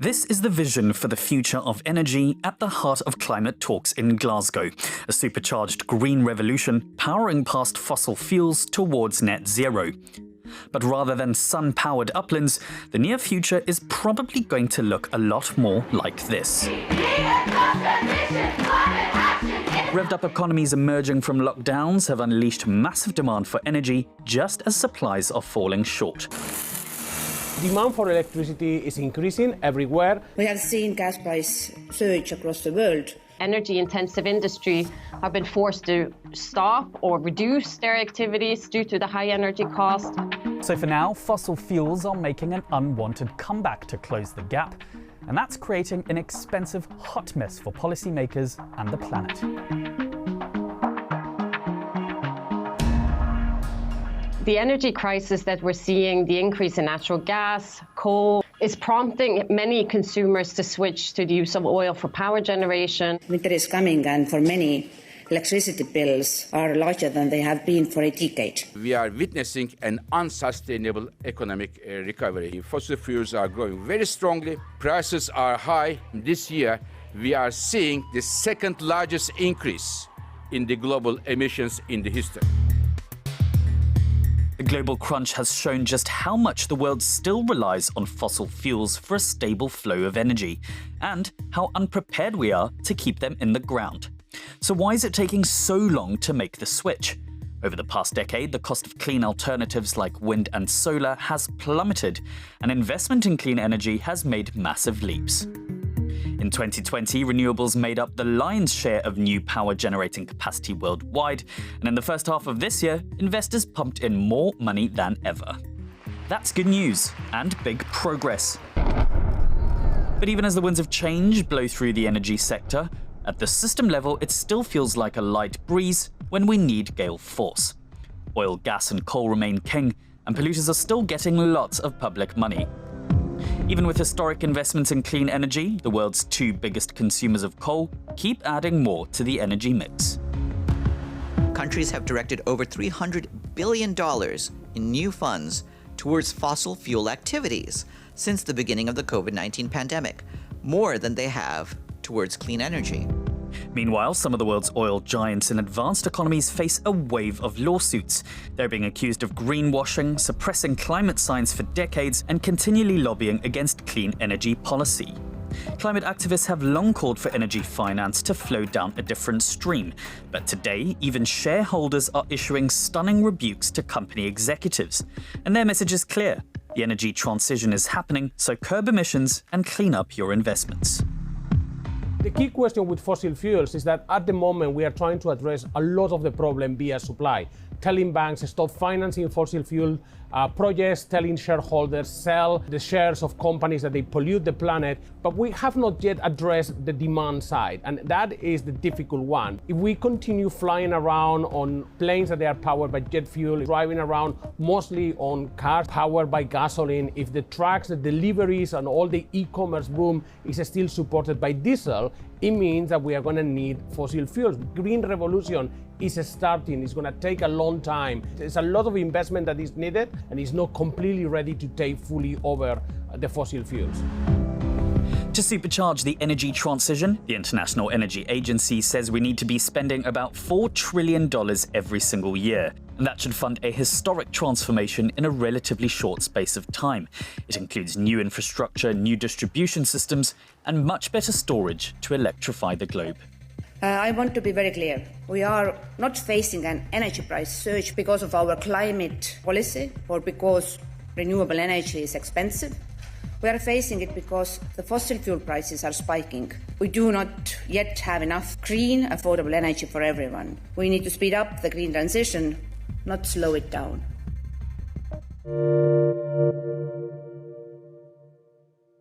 This is the vision for the future of energy at the heart of climate talks in Glasgow, a supercharged green revolution powering past fossil fuels towards net zero. But rather than sun-powered uplands, the near future is probably going to look a lot more like this. Revved-up economies emerging from lockdowns have unleashed massive demand for energy just as supplies are falling short. Demand for electricity is increasing everywhere. We have seen gas price surge across the world. Energy-intensive industry have been forced to stop or reduce their activities due to the high energy cost. So for now, fossil fuels are making an unwanted comeback to close the gap, and that's creating an expensive hot mess for policymakers and the planet. The energy crisis that we're seeing, the increase in natural gas, coal, is prompting many consumers to switch to the use of oil for power generation. Winter is coming, and for many, electricity bills are larger than they have been for a decade. We are witnessing an unsustainable economic recovery. Fossil fuels are growing very strongly. Prices are high. This year, we are seeing the second largest increase in the global emissions in the history. The global crunch has shown just how much the world still relies on fossil fuels for a stable flow of energy, and how unprepared we are to keep them in the ground. So why is it taking so long to make the switch? Over the past decade, the cost of clean alternatives like wind and solar has plummeted, and investment in clean energy has made massive leaps. In 2020, renewables made up the lion's share of new power generating capacity worldwide, and in the first half of this year, investors pumped in more money than ever. That's good news and big progress. But even as the winds of change blow through the energy sector, at the system level, it still feels like a light breeze when we need gale force. Oil, gas and coal remain king, and polluters are still getting lots of public money. Even with historic investments in clean energy, the world's two biggest consumers of coal keep adding more to the energy mix. Countries have directed over $300 billion in new funds towards fossil fuel activities since the beginning of the COVID-19 pandemic, more than they have towards clean energy. Meanwhile, some of the world's oil giants in advanced economies face a wave of lawsuits. They're being accused of greenwashing, suppressing climate science for decades, and continually lobbying against clean energy policy. Climate activists have long called for energy finance to flow down a different stream, but today, even shareholders are issuing stunning rebukes to company executives. And their message is clear: the energy transition is happening, so curb emissions and clean up your investments. The key question with fossil fuels is that at the moment we are trying to address a lot of the problem via supply, telling banks stop financing fossil fuel projects, telling shareholders sell the shares of companies that they pollute the planet, but we have not yet addressed the demand side, and that is the difficult one. If we continue flying around on planes that they are powered by jet fuel, driving around mostly on cars powered by gasoline, if the trucks, the deliveries and all the e-commerce boom is still supported by diesel, it means that we are going to need fossil fuels. Green revolution is starting. It's going to take a long time. There's a lot of investment that is needed, and it's not completely ready to take fully over the fossil fuels. To supercharge the energy transition, the International Energy Agency says we need to be spending about $4 trillion every single year. And that should fund a historic transformation in a relatively short space of time. It includes new infrastructure, new distribution systems, and much better storage to electrify the globe. I want to be very clear. We are not facing an energy price surge because of our climate policy or because renewable energy is expensive. We are facing it because the fossil fuel prices are spiking. We do not yet have enough green, affordable energy for everyone. We need to speed up the green transition, not slow it down.